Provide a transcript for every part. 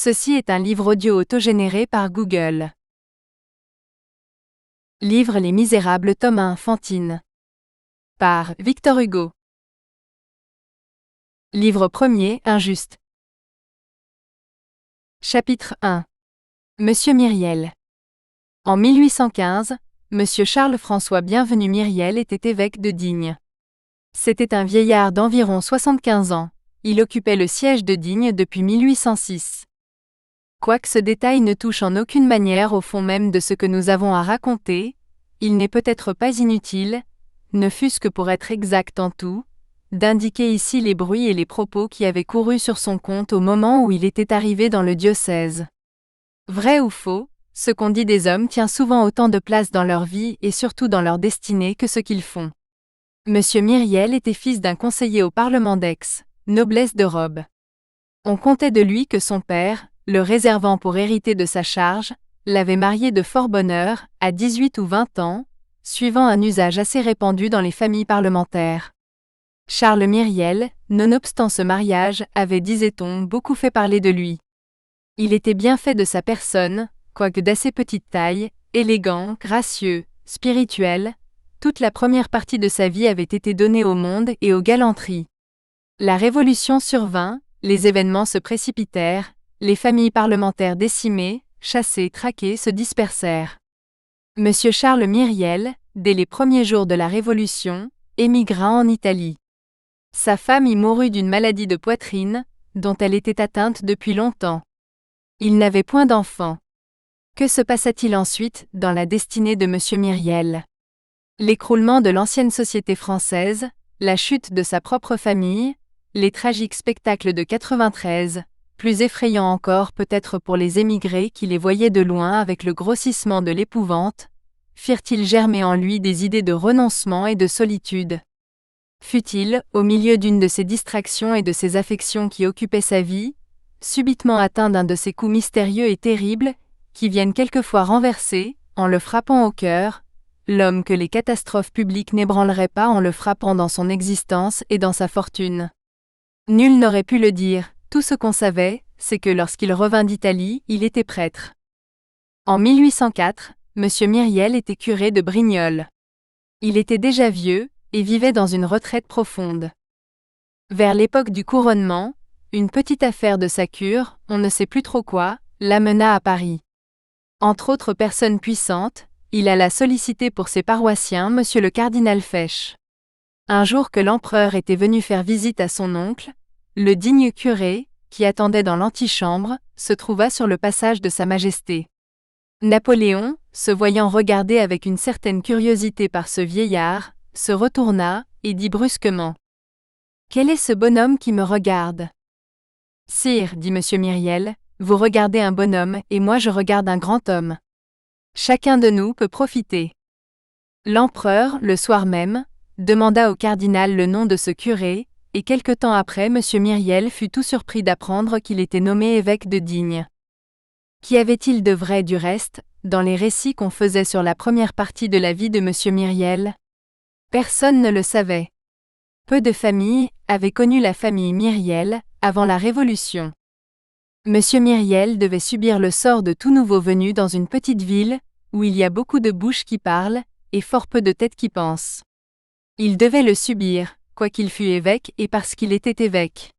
Ceci est un livre audio autogénéré par Google. Livre Les Misérables tome 1 Fantine. Par Victor Hugo. Livre 1er Injuste. Chapitre 1. Monsieur Myriel. En 1815, Monsieur Charles-François Bienvenu Myriel était évêque de Digne. C'était un vieillard d'environ 75 ans. Il occupait le siège de Digne depuis 1806. Quoique ce détail ne touche en aucune manière au fond même de ce que nous avons à raconter, il n'est peut-être pas inutile, ne fût-ce que pour être exact en tout, d'indiquer ici les bruits et les propos qui avaient couru sur son compte au moment où il était arrivé dans le diocèse. Vrai ou faux, ce qu'on dit des hommes tient souvent autant de place dans leur vie et surtout dans leur destinée que ce qu'ils font. Monsieur Myriel était fils d'un conseiller au Parlement d'Aix, noblesse de robe. On contait de lui que son père, le réservant pour hériter de sa charge, l'avait marié de fort bonne heure, à 18 ou 20 ans, suivant un usage assez répandu dans les familles parlementaires. Charles Myriel, nonobstant ce mariage, avait, disait-on, beaucoup fait parler de lui. Il était bien fait de sa personne, quoique d'assez petite taille, élégant, gracieux, spirituel. Toute la première partie de sa vie avait été donnée au monde et aux galanteries. La Révolution survint, les événements se précipitèrent, les familles parlementaires décimées, chassées, traquées se dispersèrent. Monsieur Charles Myriel, dès les premiers jours de la Révolution, émigra en Italie. Sa femme y mourut d'une maladie de poitrine, dont elle était atteinte depuis longtemps. Il n'avait point d'enfant. Que se passa-t-il ensuite dans la destinée de Monsieur Myriel? L'écroulement de l'ancienne société française, la chute de sa propre famille, les tragiques spectacles de 93, plus effrayants encore peut-être pour les émigrés qui les voyaient de loin avec le grossissement de l'épouvante, firent-ils germer en lui des idées de renoncement et de solitude? Fut-il, au milieu d'une de ces distractions et de ces affections qui occupaient sa vie, subitement atteint d'un de ces coups mystérieux et terribles, qui viennent quelquefois renverser, en le frappant au cœur, l'homme que les catastrophes publiques n'ébranleraient pas en le frappant dans son existence et dans sa fortune? Nul n'aurait pu le dire. Tout ce qu'on savait, c'est que lorsqu'il revint d'Italie, il était prêtre. En 1804, Monsieur Myriel était curé de Brignoles. Il était déjà vieux, et vivait dans une retraite profonde. Vers l'époque du couronnement, une petite affaire de sa cure, on ne sait plus trop quoi, l'amena à Paris. Entre autres personnes puissantes, il alla solliciter pour ses paroissiens Monsieur le cardinal Fesch. Un jour que l'empereur était venu faire visite à son oncle, le digne curé, qui attendait dans l'antichambre, se trouva sur le passage de Sa Majesté. Napoléon, se voyant regarder avec une certaine curiosité par ce vieillard, se retourna, et dit brusquement : « Quel est ce bonhomme qui me regarde ? » ?»« Sire, dit Monsieur Myriel, vous regardez un bonhomme, et moi je regarde un grand homme. Chacun de nous peut profiter. » L'empereur, le soir même, demanda au cardinal le nom de ce curé, et quelque temps après Monsieur Myriel fut tout surpris d'apprendre qu'il était nommé évêque de Digne. Qu'y avait-il de vrai du reste, dans les récits qu'on faisait sur la première partie de la vie de Monsieur Myriel? Personne ne le savait. Peu de familles avaient connu la famille Myriel avant la Révolution. Monsieur Myriel devait subir le sort de tout nouveau venu dans une petite ville, où il y a beaucoup de bouches qui parlent, et fort peu de têtes qui pensent. Il devait le subir, quoiqu'il fût évêque et parce qu'il était évêque.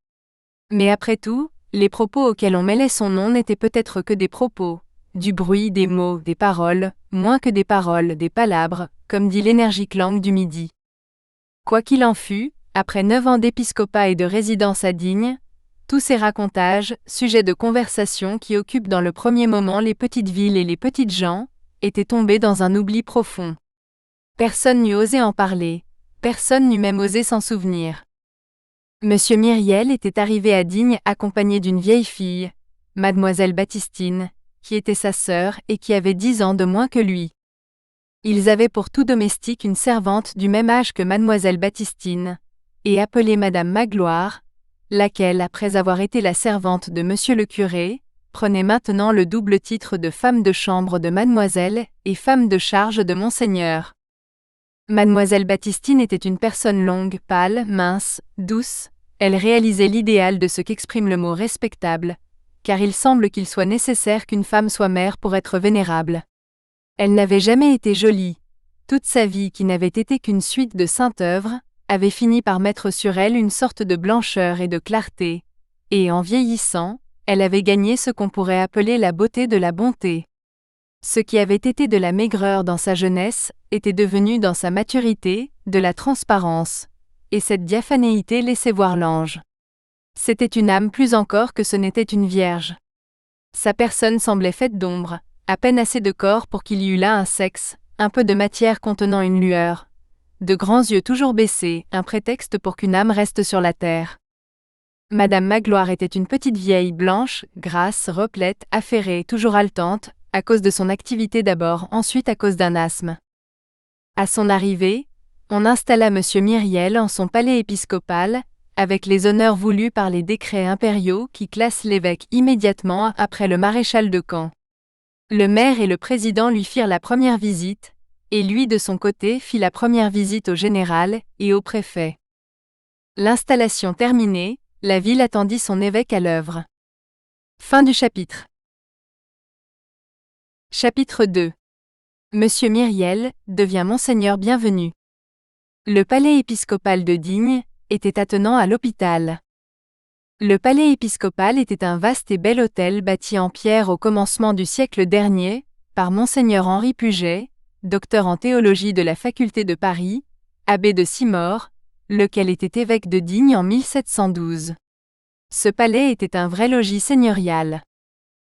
Mais après tout, les propos auxquels on mêlait son nom n'étaient peut-être que des propos, du bruit, des mots, des paroles, moins que des paroles, des palabres, comme dit l'énergique langue du Midi. Quoi qu'il en fût, après 9 ans d'épiscopat et de résidence à Digne, tous ces racontages, sujets de conversation qui occupent dans le premier moment les petites villes et les petites gens, étaient tombés dans un oubli profond. Personne n'eût osé en parler. Personne n'eût même osé s'en souvenir. Monsieur Myriel était arrivé à Digne accompagné d'une vieille fille, Mademoiselle Baptistine, qui était sa sœur et qui avait 10 ans de moins que lui. Ils avaient pour tout domestique une servante du même âge que Mademoiselle Baptistine, et appelée Madame Magloire, laquelle, après avoir été la servante de Monsieur le curé, prenait maintenant le double titre de femme de chambre de Mademoiselle et femme de charge de Monseigneur. Mademoiselle Baptistine était une personne longue, pâle, mince, douce. Elle réalisait l'idéal de ce qu'exprime le mot respectable, car il semble qu'il soit nécessaire qu'une femme soit mère pour être vénérable. Elle n'avait jamais été jolie. Toute sa vie qui n'avait été qu'une suite de saintes œuvres, avait fini par mettre sur elle une sorte de blancheur et de clarté, et en vieillissant, elle avait gagné ce qu'on pourrait appeler la beauté de la bonté. Ce qui avait été de la maigreur dans sa jeunesse, était devenu dans sa maturité, de la transparence, et cette diaphanéité laissait voir l'ange. C'était une âme plus encore que ce n'était une vierge. Sa personne semblait faite d'ombre, à peine assez de corps pour qu'il y eût là un sexe, un peu de matière contenant une lueur. De grands yeux toujours baissés, un prétexte pour qu'une âme reste sur la terre. Madame Magloire était une petite vieille blanche, grasse, replète, affairée, toujours haletante, à cause de son activité d'abord, ensuite à cause d'un asthme. À son arrivée, on installa Monsieur Myriel en son palais épiscopal, avec les honneurs voulus par les décrets impériaux qui classent l'évêque immédiatement après le maréchal de camp. Le maire et le président lui firent la première visite, et lui de son côté fit la première visite au général et au préfet. L'installation terminée, la ville attendit son évêque à l'œuvre. Fin du chapitre. Chapitre 2. Monsieur Myriel devient Monseigneur Bienvenu. Le palais épiscopal de Digne était attenant à l'hôpital. Le palais épiscopal était un vaste et bel hôtel bâti en pierre au commencement du siècle dernier, par Monseigneur Henri Puget, docteur en théologie de la faculté de Paris, abbé de Simore, lequel était évêque de Digne en 1712. Ce palais était un vrai logis seigneurial.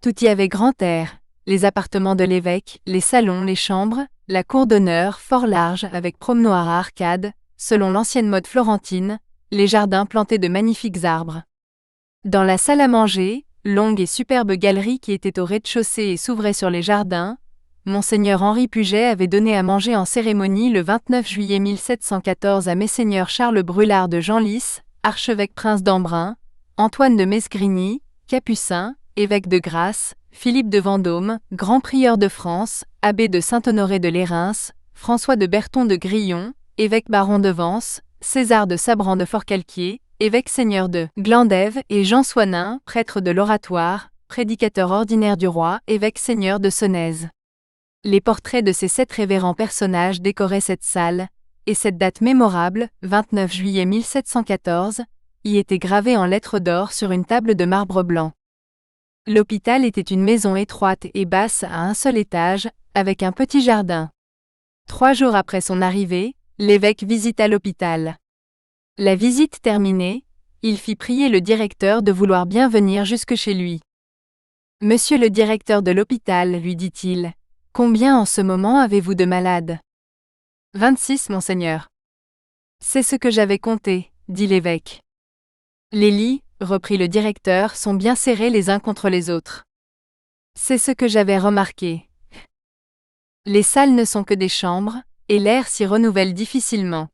Tout y avait grand air, les appartements de l'évêque, les salons, les chambres, la cour d'honneur fort large avec promenoir à arcades, selon l'ancienne mode florentine, les jardins plantés de magnifiques arbres. Dans la salle à manger, longue et superbe galerie qui était au rez-de-chaussée et s'ouvrait sur les jardins, Monseigneur Henri Puget avait donné à manger en cérémonie le 29 juillet 1714 à Messeigneurs Charles Brulart de Genlis, archevêque prince d'Embrun, Antoine de Mesgrigny, capucin, évêque de Grasse, Philippe de Vendôme, grand prieur de France, abbé de Saint-Honoré de Lérins, François de Berton de Grillon, évêque baron de Vence, César de Sabran de Forcalquier, évêque seigneur de Glandève et Jean Soinin, prêtre de l'Oratoire, prédicateur ordinaire du roi, évêque seigneur de Sonèze. Les portraits de ces 7 révérends personnages décoraient cette salle, et cette date mémorable, 29 juillet 1714, y était gravée en lettres d'or sur une table de marbre blanc. L'hôpital était une maison étroite et basse à un seul étage, avec un petit jardin. 3 jours après son arrivée, l'évêque visita l'hôpital. La visite terminée, il fit prier le directeur de vouloir bien venir jusque chez lui. « Monsieur le directeur de l'hôpital, lui dit-il, combien en ce moment avez-vous de malades ? » 26, monseigneur. C'est ce que j'avais compté, dit l'évêque. Les lits, reprit le directeur, sont bien serrés les uns contre les autres. C'est ce que j'avais remarqué. Les salles ne sont que des chambres, et l'air s'y renouvelle difficilement.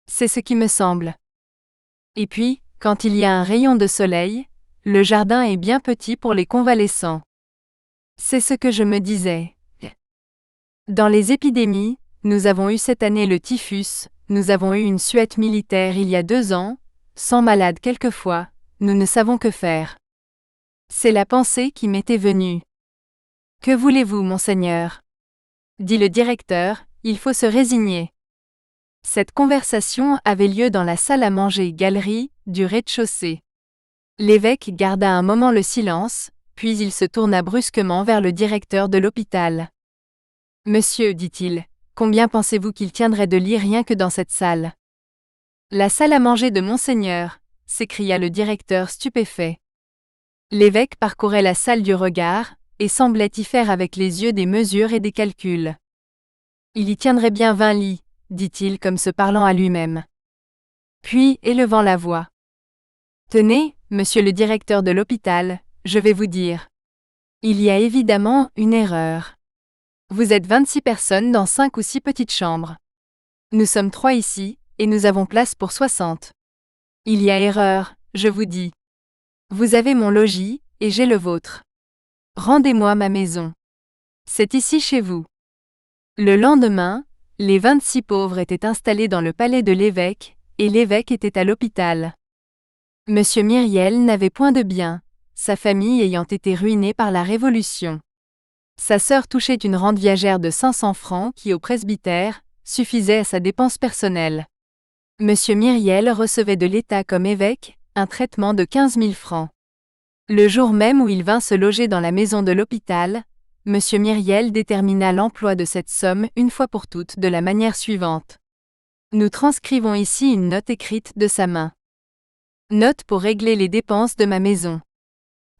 C'est ce qui me semble. Et puis, quand il y a un rayon de soleil, le jardin est bien petit pour les convalescents. C'est ce que je me disais. Dans les épidémies, nous avons eu cette année le typhus, nous avons eu une suette militaire il y a 2 ans, 100 malades quelquefois, nous ne savons que faire. C'est la pensée qui m'était venue. Que voulez-vous, monseigneur ? Dit le directeur, il faut se résigner. Cette conversation avait lieu dans la salle à manger galerie du rez-de-chaussée. L'évêque garda un moment le silence, puis il se tourna brusquement vers le directeur de l'hôpital. « Monsieur, dit-il, combien pensez-vous qu'il tiendrait de lits rien que dans cette salle ? » « La salle à manger de monseigneur !» s'écria le directeur stupéfait. L'évêque parcourait la salle du regard, et semblait y faire avec les yeux des mesures et des calculs. « Il y tiendrait bien 20 lits, dit-il comme se parlant à lui-même. Puis, élevant la voix. « Tenez, monsieur le directeur de l'hôpital, je vais vous dire. Il y a évidemment une erreur. Vous êtes 26 personnes dans 5 ou 6 petites chambres. Nous sommes 3 ici, et nous avons place pour 60. Il y a erreur, je vous dis. Vous avez mon logis, et j'ai le vôtre. Rendez-moi ma maison. C'est ici chez vous. » Le lendemain, les 26 pauvres étaient installés dans le palais de l'évêque, et l'évêque était à l'hôpital. Monsieur Myriel n'avait point de bien, sa famille ayant été ruinée par la Révolution. Sa sœur touchait une rente viagère de 500 francs qui, au presbytère, suffisait à sa dépense personnelle. Monsieur Myriel recevait de l'État comme évêque un traitement de 15 000 francs. Le jour même où il vint se loger dans la maison de l'hôpital, Monsieur Myriel détermina l'emploi de cette somme une fois pour toutes de la manière suivante. Nous transcrivons ici une note écrite de sa main. Note pour régler les dépenses de ma maison.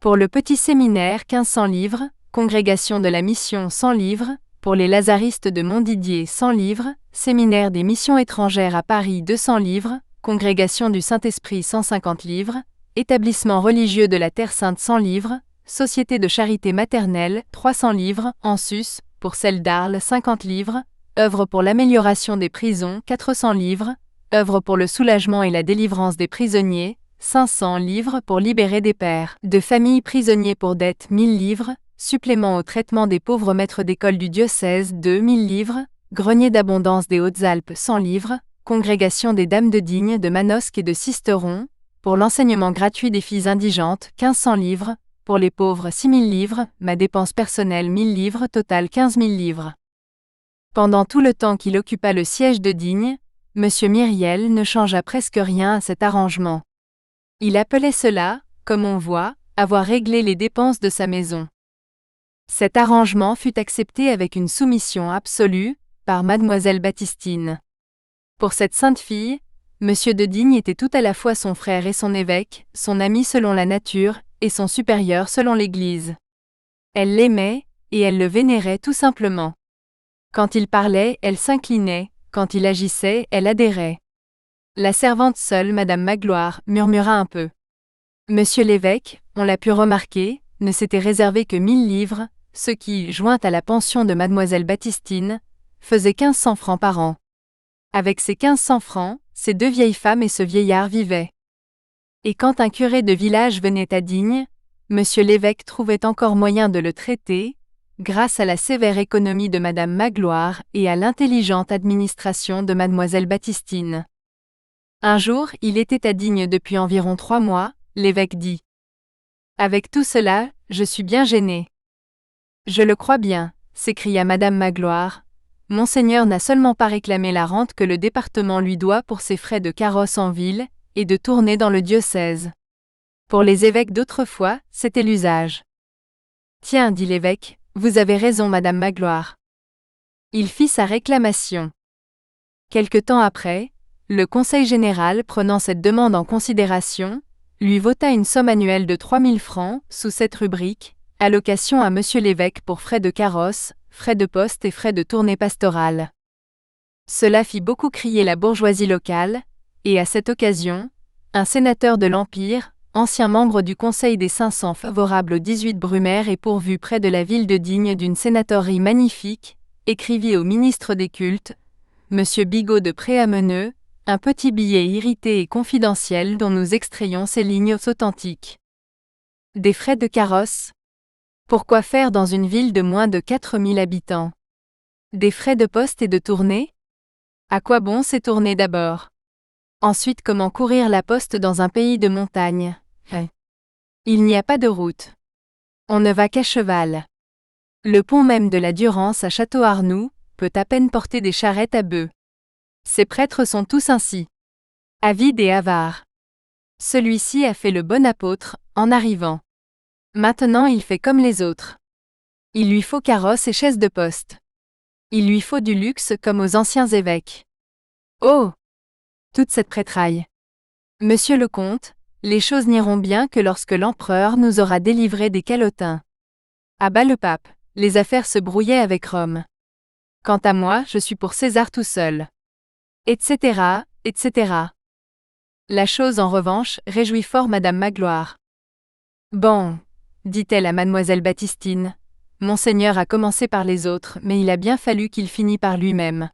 Pour le petit séminaire 1500 livres, congrégation de la mission 100 livres, pour les lazaristes de Montdidier 100 livres, séminaire des missions étrangères à Paris 200 livres, congrégation du Saint-Esprit 150 livres, établissement religieux de la Terre Sainte 100 livres, société de charité maternelle 300 livres, en sus, pour celle d'Arles 50 livres, œuvre pour l'amélioration des prisons 400 livres, œuvre pour le soulagement et la délivrance des prisonniers 500 livres pour libérer des pères de familles prisonniers pour dette 1000 livres, supplément au traitement des pauvres maîtres d'école du diocèse 2000 livres, grenier d'abondance des Hautes-Alpes 100 livres, congrégation des Dames de Digne de Manosque et de Sisteron, pour l'enseignement gratuit des filles indigentes 1500 livres, pour les pauvres 6000 livres, ma dépense personnelle 1000 livres, total 15 000 livres. Pendant tout le temps qu'il occupa le siège de Digne, Monsieur Myriel ne changea presque rien à cet arrangement. Il appelait cela, comme on voit, avoir réglé les dépenses de sa maison. Cet arrangement fut accepté avec une soumission absolue, par Mademoiselle Baptistine. Pour cette sainte fille, Monsieur de Digne était tout à la fois son frère et son évêque, son ami selon la nature, et son supérieur selon l'Église. Elle l'aimait, et elle le vénérait tout simplement. Quand il parlait, elle s'inclinait, quand il agissait, elle adhérait. La servante seule, Madame Magloire, murmura un peu. Monsieur l'évêque, on l'a pu remarquer, ne s'était réservé que 1000 livres, ce qui, joint à la pension de Mademoiselle Baptistine, faisait 1500 francs par an. Avec ces 1500 francs, ces deux vieilles femmes et ce vieillard vivaient. Et quand un curé de village venait à Digne, Monsieur l'évêque trouvait encore moyen de le traiter, grâce à la sévère économie de Madame Magloire et à l'intelligente administration de Mademoiselle Baptistine. Un jour, il était à Digne depuis environ 3 mois, l'évêque dit. Avec tout cela, je suis bien gêné. Je le crois bien, s'écria Madame Magloire. Monseigneur n'a seulement pas réclamé la rente que le département lui doit pour ses frais de carrosse en ville, et de tournée dans le diocèse. Pour les évêques d'autrefois, c'était l'usage. Tiens, dit l'évêque, vous avez raison, Madame Magloire. Il fit sa réclamation. Quelque temps après, le Conseil général, prenant cette demande en considération, lui vota une somme annuelle de 3000 francs, sous cette rubrique, allocation à Monsieur l'évêque pour frais de carrosse, frais de poste et frais de tournée pastorale. Cela fit beaucoup crier la bourgeoisie locale, et à cette occasion, un sénateur de l'Empire, ancien membre du Conseil des 500 favorable au 18 Brumaire et pourvu près de la ville de Digne d'une sénatorerie magnifique, écrivit au ministre des Cultes, M. Bigot de Préameneux, un petit billet irrité et confidentiel dont nous extrayons ces lignes authentiques. Des frais de carrosse? Pourquoi faire dans une ville de moins de 4000 habitants? Des frais de poste et de tournée? À quoi bon ces tournées d'abord? Ensuite, comment courir la poste dans un pays de montagne? Il n'y a pas de route. On ne va qu'à cheval. Le pont même de la Durance à Château-Arnoux peut à peine porter des charrettes à bœufs. Ces prêtres sont tous ainsi. Avides et avares. Celui-ci a fait le bon apôtre, en arrivant. Maintenant il fait comme les autres. Il lui faut carrosse et chaise de poste. Il lui faut du luxe comme aux anciens évêques. Oh! Toute cette prêtraille. Monsieur le comte, les choses n'iront bien que lorsque l'empereur nous aura délivré des calotins. À bas le pape, les affaires se brouillaient avec Rome. Quant à moi, je suis pour César tout seul. Etc., etc. La chose en revanche réjouit fort Madame Magloire. Bon, dit-elle à Mademoiselle Baptistine, Monseigneur a commencé par les autres, mais il a bien fallu qu'il finisse par lui-même.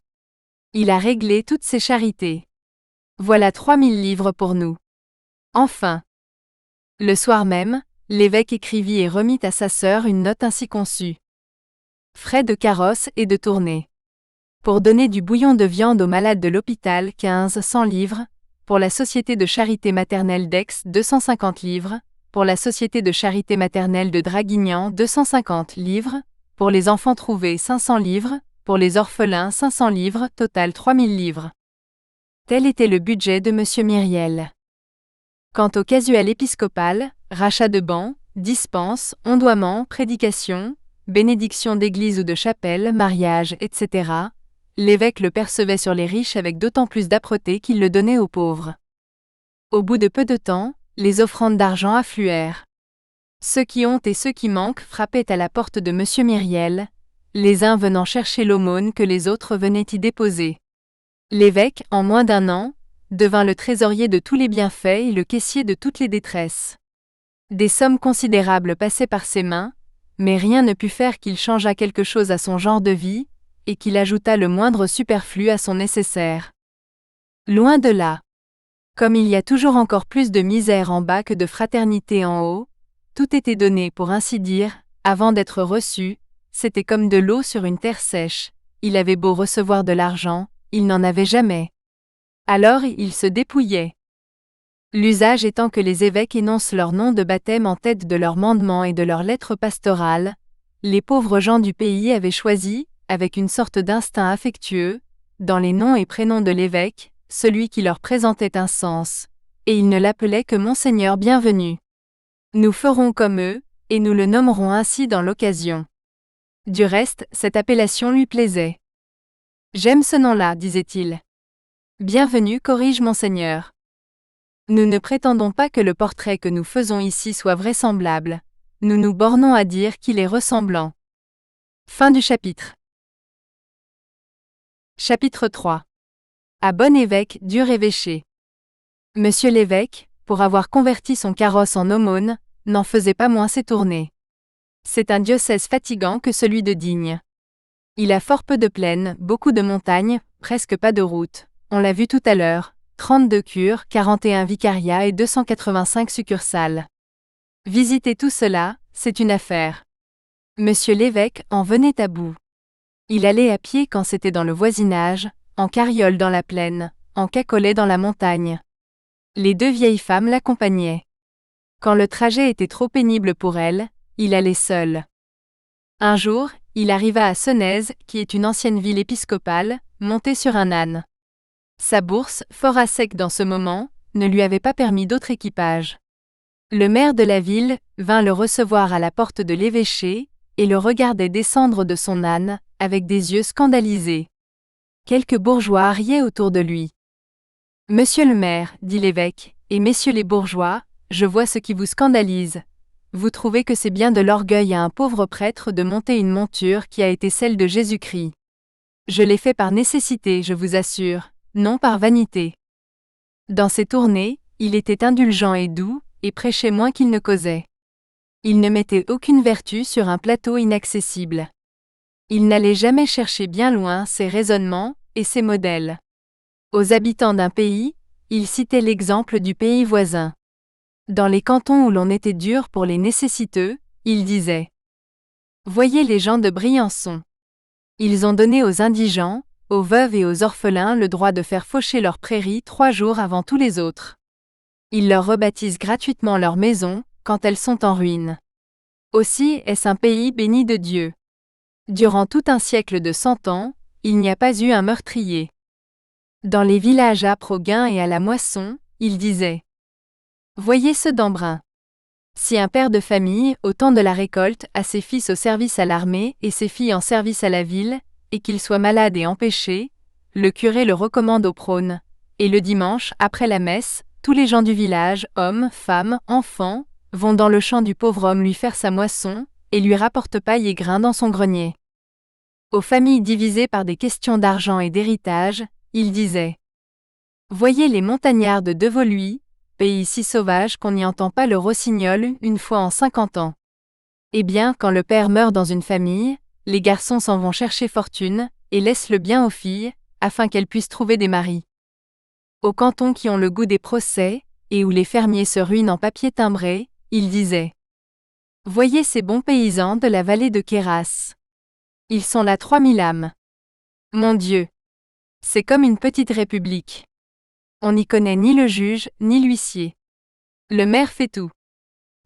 Il a réglé toutes ses charités. Voilà 3000 livres pour nous. Enfin. Le soir même, l'évêque écrivit et remit à sa sœur une note ainsi conçue. Frais de carrosse et de tournée. Pour donner du bouillon de viande aux malades de l'hôpital 1500 livres, pour la Société de charité maternelle d'Aix 250 livres, pour la Société de charité maternelle de Draguignan 250 livres, pour les enfants trouvés 500 livres, pour les orphelins 500 livres, total 3000 livres. Tel était le budget de M. Myriel. Quant au casuel épiscopal, rachat de bancs, dispenses, ondoiements, prédications, bénédictions d'église ou de chapelle, mariage, etc., l'évêque le percevait sur les riches avec d'autant plus d'âpreté qu'il le donnait aux pauvres. Au bout de peu de temps, les offrandes d'argent affluèrent. Ceux qui ont et ceux qui manquent frappaient à la porte de M. Myriel, les uns venant chercher l'aumône que les autres venaient y déposer. L'évêque, en moins d'1 an, devint le trésorier de tous les bienfaits et le caissier de toutes les détresses. Des sommes considérables passaient par ses mains, mais rien ne put faire qu'il changeât quelque chose à son genre de vie, et qu'il ajoutât le moindre superflu à son nécessaire. Loin de là. Comme il y a toujours encore plus de misère en bas que de fraternité en haut, tout était donné pour ainsi dire, avant d'être reçu, c'était comme de l'eau sur une terre sèche, il avait beau recevoir de l'argent, il n'en avait jamais. Alors il se dépouillait. L'usage étant que les évêques énoncent leur nom de baptême en tête de leurs mandements et de leurs lettres pastorales, les pauvres gens du pays avaient choisi, avec une sorte d'instinct affectueux, dans les noms et prénoms de l'évêque, celui qui leur présentait un sens, et ils ne l'appelaient que Monseigneur Bienvenu. Nous ferons comme eux, et nous le nommerons ainsi dans l'occasion. Du reste, cette appellation lui plaisait. J'aime ce nom-là, disait-il. Bienvenu corrige Monseigneur. Nous ne prétendons pas que le portrait que nous faisons ici soit vraisemblable, nous nous bornons à dire qu'il est ressemblant. Fin du chapitre. Chapitre 3. À bon évêque, dur évêché. Monsieur l'évêque, pour avoir converti son carrosse en aumône, n'en faisait pas moins ses tournées. C'est un diocèse fatigant que celui de Digne. Il a fort peu de plaines, beaucoup de montagnes, presque pas de route, on l'a vu tout à l'heure, 32 cures, 41 vicariats et 285 succursales. Visiter tout cela, c'est une affaire. Monsieur l'évêque en venait à bout. Il allait à pied quand c'était dans le voisinage, en carriole dans la plaine, en cacolet dans la montagne. Les 2 vieilles femmes l'accompagnaient. Quand le trajet était trop pénible pour elle, il allait seul. Un jour, il arriva à Senez, qui est une ancienne ville épiscopale, monté sur un âne. Sa bourse, fort à sec dans ce moment, ne lui avait pas permis d'autre équipage. Le maire de la ville vint le recevoir à la porte de l'évêché, et le regardait descendre de son âne, avec des yeux scandalisés. Quelques bourgeois riaient autour de lui. « Monsieur le maire, dit l'évêque, et messieurs les bourgeois, je vois ce qui vous scandalise. Vous trouvez que c'est bien de l'orgueil à un pauvre prêtre de monter une monture qui a été celle de Jésus-Christ. Je l'ai fait par nécessité, je vous assure, non par vanité. » Dans ses tournées, il était indulgent et doux, et prêchait moins qu'il ne causait. Il ne mettait aucune vertu sur un plateau inaccessible. Il n'allait jamais chercher bien loin ses raisonnements et ses modèles. Aux habitants d'un pays, il citait l'exemple du pays voisin. Dans les cantons où l'on était dur pour les nécessiteux, il disait « Voyez les gens de Briançon. Ils ont donné aux indigents, aux veuves et aux orphelins le droit de faire faucher leurs prairies 3 jours avant tous les autres. Ils leur rebâtissent gratuitement leurs maisons, quand elles sont en ruine. Aussi est-ce un pays béni de Dieu. Durant tout un siècle de 100 ans, il n'y a pas eu un meurtrier. » Dans les villages âpres au gain et à la moisson, il disait « Voyez ce d'Embrun. Si un père de famille, au temps de la récolte, a ses fils au service à l'armée et ses filles en service à la ville, et qu'il soit malade et empêché, le curé le recommande au prône, et le dimanche, après la messe, tous les gens du village, hommes, femmes, enfants, vont dans le champ du pauvre homme lui faire sa moisson, et lui rapportent paille et grains dans son grenier. Aux familles divisées par des questions d'argent et d'héritage, il disait « Voyez les montagnards de Devoluy, pays si sauvage qu'on n'y entend pas le rossignol une fois en 50 ans. Eh bien, quand le père meurt dans une famille, les garçons s'en vont chercher fortune, et laissent le bien aux filles, afin qu'elles puissent trouver des maris. Aux cantons qui ont le goût des procès, et où les fermiers se ruinent en papier timbré, il disait « Voyez ces bons paysans de la vallée de Queyras. Ils sont là 3000 âmes. Mon Dieu! C'est comme une petite république. On n'y connaît ni le juge, ni l'huissier. Le maire fait tout.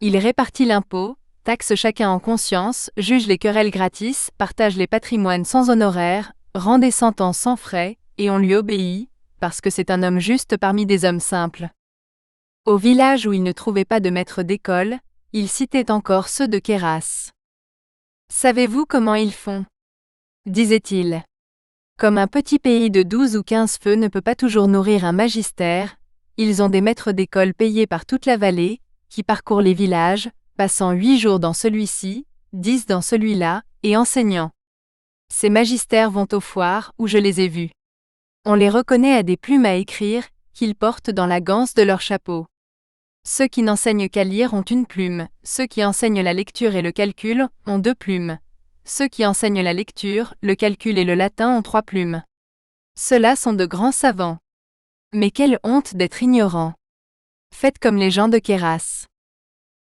Il répartit l'impôt, taxe chacun en conscience, juge les querelles gratis, partage les patrimoines sans honoraires, rend des sentences sans frais, et on lui obéit, parce que c'est un homme juste parmi des hommes simples. Au village où il ne trouvait pas de maître d'école, il citait encore ceux de Queyras. Savez-vous comment ils font ? Disait-il. Comme un petit pays de 12 ou 15 feux ne peut pas toujours nourrir un magistère, ils ont des maîtres d'école payés par toute la vallée, qui parcourent les villages, passant 8 jours dans celui-ci, 10 dans celui-là, et enseignant. Ces magistères vont aux foires où je les ai vus. On les reconnaît à des plumes à écrire, qu'ils portent dans la ganse de leur chapeau. Ceux qui n'enseignent qu'à lire ont une plume, ceux qui enseignent la lecture et le calcul ont 2 plumes. Ceux qui enseignent la lecture, le calcul et le latin ont 3 plumes. Ceux-là sont de grands savants. Mais quelle honte d'être ignorants. Faites comme les gens de Queyras.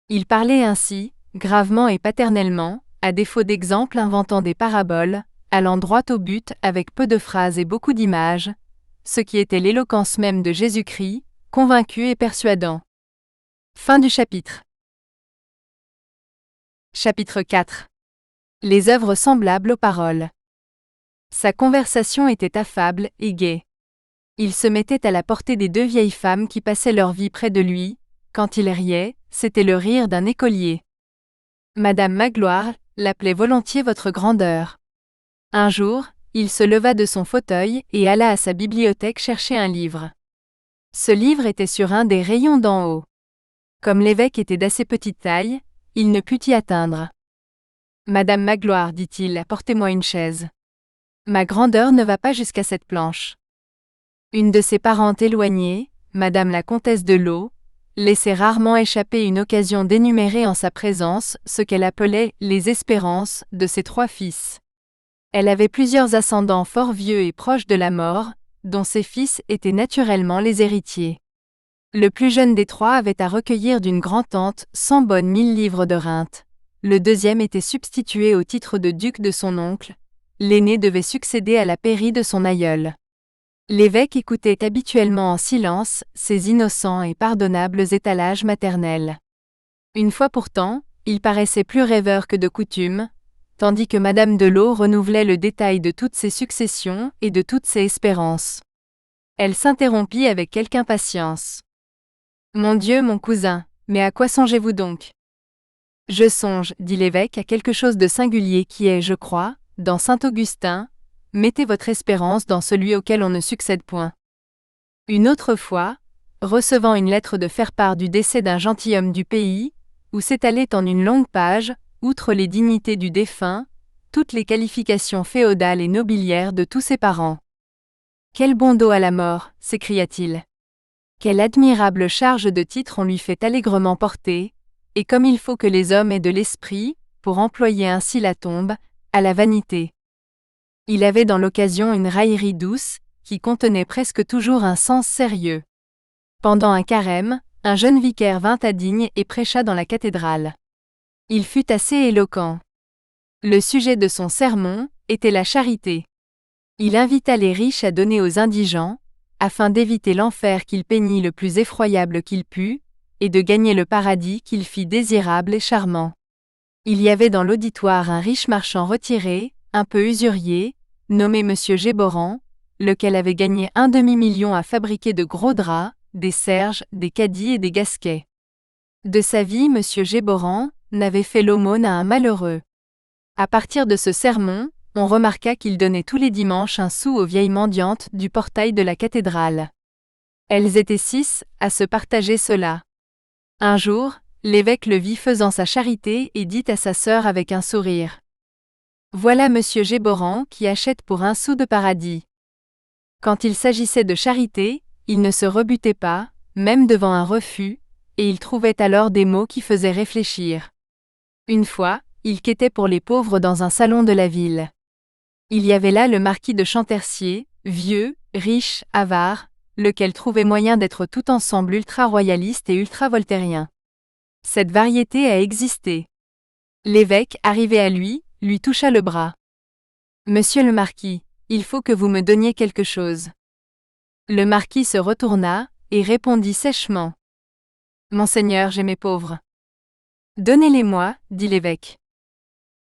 Il parlait ainsi, gravement et paternellement, à défaut d'exemples inventant des paraboles, allant droit au but avec peu de phrases et beaucoup d'images, ce qui était l'éloquence même de Jésus-Christ, convaincu et persuadant. Fin du chapitre. Chapitre 4. Les œuvres semblables aux paroles. Sa conversation était affable et gaie. Il se mettait à la portée des 2 vieilles femmes qui passaient leur vie près de lui. Quand il riait, c'était le rire d'un écolier. Madame Magloire l'appelait volontiers votre grandeur. Un jour, il se leva de son fauteuil et alla à sa bibliothèque chercher un livre. Ce livre était sur un des rayons d'en haut. Comme l'évêque était d'assez petite taille, il ne put y atteindre. Madame Magloire, dit-il, apportez-moi une chaise. Ma grandeur ne va pas jusqu'à cette planche. Une de ses parentes éloignées, Madame la comtesse de Laux, laissait rarement échapper une occasion d'énumérer en sa présence ce qu'elle appelait les espérances de ses 3 fils. Elle avait plusieurs ascendants fort vieux et proches de la mort, dont ses fils étaient naturellement les héritiers. Le plus jeune des 3 avait à recueillir d'une grand-tante 100 bonnes 1000 livres de rente. Le deuxième était substitué au titre de duc de son oncle. L'aîné devait succéder à la pairie de son aïeul. L'évêque écoutait habituellement en silence ces innocents et pardonnables étalages maternels. Une fois pourtant, il paraissait plus rêveur que de coutume, tandis que Madame de Laux renouvelait le détail de toutes ses successions et de toutes ses espérances. Elle s'interrompit avec quelque impatience. « Mon Dieu, mon cousin, mais à quoi songez-vous donc ? » « Je songe, dit l'évêque, à quelque chose de singulier qui est, je crois, dans saint Augustin, mettez votre espérance dans celui auquel on ne succède point. » Une autre fois, recevant une lettre de faire-part du décès d'un gentilhomme du pays, où s'étalait en une longue page, outre les dignités du défunt, toutes les qualifications féodales et nobiliaires de tous ses parents. « Quel bon dos à la mort !» s'écria-t-il. « Quelle admirable charge de titres on lui fait allègrement porter, et comme il faut que les hommes aient de l'esprit, pour employer ainsi la tombe, à la vanité. » Il avait dans l'occasion une raillerie douce, qui contenait presque toujours un sens sérieux. Pendant un carême, un jeune vicaire vint à Digne et prêcha dans la cathédrale. Il fut assez éloquent. Le sujet de son sermon était la charité. Il invita les riches à donner aux indigents, afin d'éviter l'enfer qu'il peignit le plus effroyable qu'il put, et de gagner le paradis qu'il fit désirable et charmant. Il y avait dans l'auditoire un riche marchand retiré, un peu usurier, nommé Monsieur Géborand, lequel avait gagné 1 demi-million à fabriquer de gros draps, des serges, des cadis et des gasquets. De sa vie, Monsieur Géborand n'avait fait l'aumône à un malheureux. À partir de ce sermon, on remarqua qu'il donnait tous les dimanches un sou aux vieilles mendiantes du portail de la cathédrale. Elles étaient 6 à se partager cela. Un jour, l'évêque le vit faisant sa charité et dit à sa sœur avec un sourire. « Voilà Monsieur Géborand qui achète pour 1 sou de paradis. » Quand il s'agissait de charité, il ne se rebutait pas, même devant un refus, et il trouvait alors des mots qui faisaient réfléchir. Une fois, il quêtait pour les pauvres dans un salon de la ville. Il y avait là le marquis de Champtercier, vieux, riche, avare, lequel trouvait moyen d'être tout ensemble ultra-royaliste et ultra-voltairien. Cette variété a existé. L'évêque, arrivé à lui toucha le bras. « Monsieur le marquis, il faut que vous me donniez quelque chose. » Le marquis se retourna, et répondit sèchement. « Monseigneur, j'ai mes pauvres. Donnez-les-moi, dit l'évêque.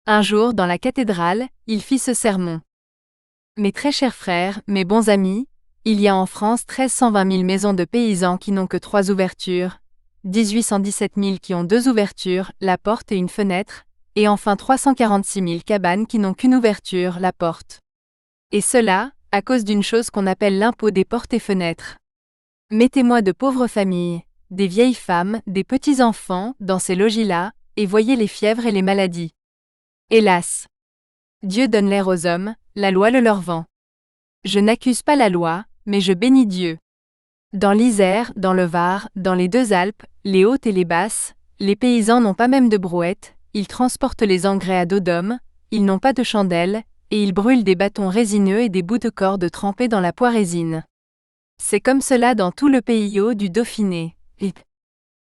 Un jour, dans la cathédrale, il fit ce sermon. Mes très chers frères, mes bons amis, il y a en France 1320 000 maisons de paysans qui n'ont que 3 ouvertures, 1817 000 qui ont 2 ouvertures, la porte et une fenêtre, et enfin 346 000 cabanes qui n'ont qu'une ouverture, la porte. Et cela, à cause d'une chose qu'on appelle l'impôt des portes et fenêtres. Mettez-moi de pauvres familles, des vieilles femmes, des petits-enfants, dans ces logis-là, et voyez les fièvres et les maladies. Hélas! Dieu donne l'air aux hommes, la loi le leur vend. Je n'accuse pas la loi, mais je bénis Dieu. Dans l'Isère, dans le Var, dans les 2 Alpes, les hautes et les basses, les paysans n'ont pas même de brouette, ils transportent les engrais à dos d'homme, ils n'ont pas de chandelle, et ils brûlent des bâtons résineux et des bouts de corde trempés dans la poix-résine. C'est comme cela dans tout le pays haut du Dauphiné.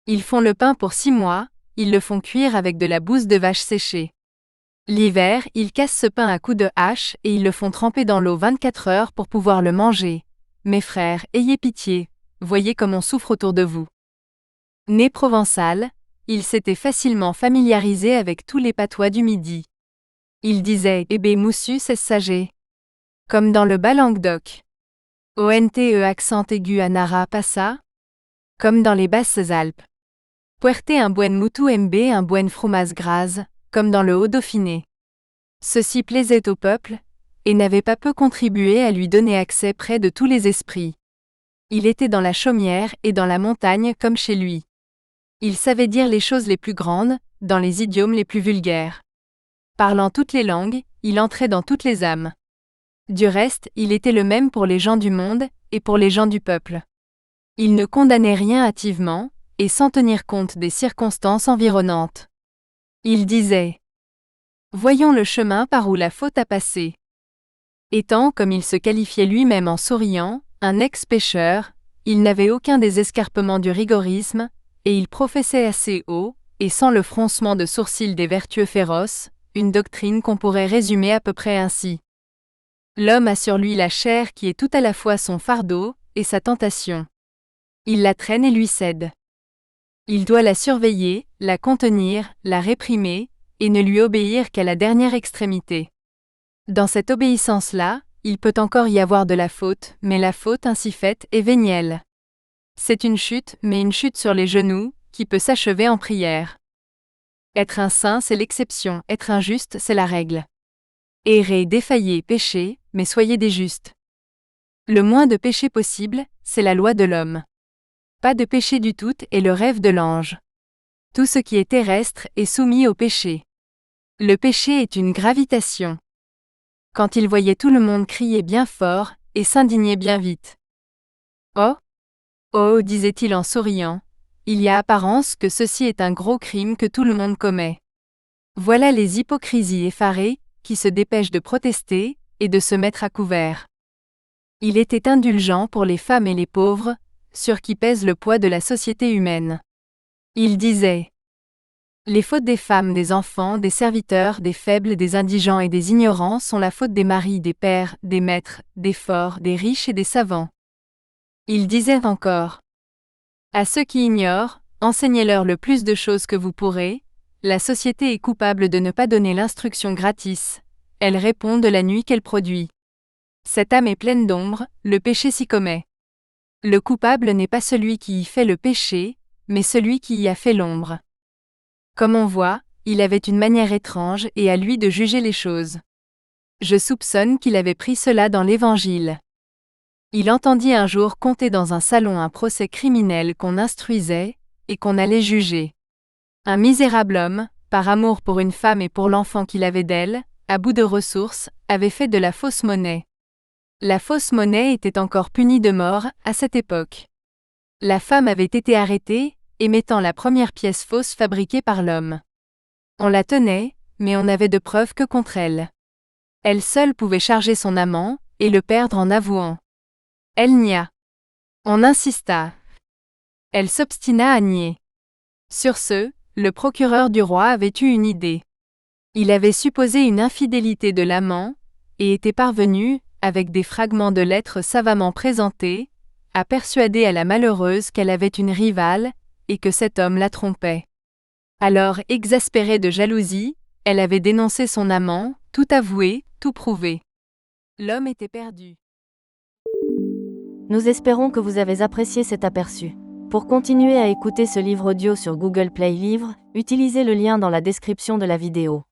Ils font le pain pour 6 mois, ils le font cuire avec de la bouse de vache séchée. L'hiver, ils cassent ce pain à coups de hache et ils le font tremper dans l'eau 24 heures pour pouvoir le manger. Mes frères, ayez pitié, voyez comme on souffre autour de vous. Né provençal, il s'était facilement familiarisé avec tous les patois du Midi. Il disait « Ebe moussu c'est sagé », comme dans le bas Languedoc. ONTE accent aigu à Nara passa, comme dans les Basses Alpes. Puerte un buen mutu mb un buen frumas gras, comme dans le Haut-Dauphiné. Ceci plaisait au peuple, et n'avait pas peu contribué à lui donner accès près de tous les esprits. Il était dans la chaumière et dans la montagne comme chez lui. Il savait dire les choses les plus grandes, dans les idiomes les plus vulgaires. Parlant toutes les langues, il entrait dans toutes les âmes. Du reste, il était le même pour les gens du monde, et pour les gens du peuple. Il ne condamnait rien hâtivement, et sans tenir compte des circonstances environnantes. Il disait « Voyons le chemin par où la faute a passé. » Étant, comme il se qualifiait lui-même en souriant, un ex-pécheur, il n'avait aucun des escarpements du rigorisme, et il professait assez haut, et sans le froncement de sourcils des vertueux féroces, une doctrine qu'on pourrait résumer à peu près ainsi. L'homme a sur lui la chair qui est tout à la fois son fardeau et sa tentation. Il la traîne et lui cède. Il doit la surveiller, la contenir, la réprimer, et ne lui obéir qu'à la dernière extrémité. Dans cette obéissance-là, il peut encore y avoir de la faute, mais la faute ainsi faite est vénielle. C'est une chute, mais une chute sur les genoux, qui peut s'achever en prière. Être un saint, c'est l'exception, être un juste, c'est la règle. Errez, défaillez, péchez, mais soyez des justes. Le moins de péché possible, c'est la loi de l'homme. Pas de péché du tout est le rêve de l'ange. Tout ce qui est terrestre est soumis au péché. Le péché est une gravitation. Quand il voyait tout le monde crier bien fort, et s'indigner bien vite. Oh! Oh, disait-il en souriant, il y a apparence que ceci est un gros crime que tout le monde commet. Voilà les hypocrisies effarées, qui se dépêchent de protester, et de se mettre à couvert. Il était indulgent pour les femmes et les pauvres, sur qui pèse le poids de la société humaine. Il disait « Les fautes des femmes, des enfants, des serviteurs, des faibles, des indigents et des ignorants sont la faute des maris, des pères, des maîtres, des forts, des riches et des savants. » Il disait encore « À ceux qui ignorent, enseignez-leur le plus de choses que vous pourrez, la société est coupable de ne pas donner l'instruction gratis, elle répond de la nuit qu'elle produit. Cette âme est pleine d'ombre, le péché s'y commet. Le coupable n'est pas celui qui y fait le péché, mais celui qui y a fait l'ombre. » Comme on voit, il avait une manière étrange et à lui de juger les choses. Je soupçonne qu'il avait pris cela dans l'Évangile. Il entendit un jour conter dans un salon un procès criminel qu'on instruisait et qu'on allait juger. Un misérable homme, par amour pour une femme et pour l'enfant qu'il avait d'elle, à bout de ressources, avait fait de la fausse monnaie. La fausse monnaie était encore punie de mort à cette époque. La femme avait été arrêtée, émettant la première pièce fausse fabriquée par l'homme. On la tenait, mais on n'avait de preuves que contre elle. Elle seule pouvait charger son amant, et le perdre en avouant. Elle nia. On insista. Elle s'obstina à nier. Sur ce, le procureur du roi avait eu une idée. Il avait supposé une infidélité de l'amant, et était parvenu, avec des fragments de lettres savamment présentés, à persuader à la malheureuse qu'elle avait une rivale, et que cet homme la trompait. Alors, exaspérée de jalousie, elle avait dénoncé son amant, tout avoué, tout prouvé. L'homme était perdu. Nous espérons que vous avez apprécié cet aperçu. Pour continuer à écouter ce livre audio sur Google Play Livres, utilisez le lien dans la description de la vidéo.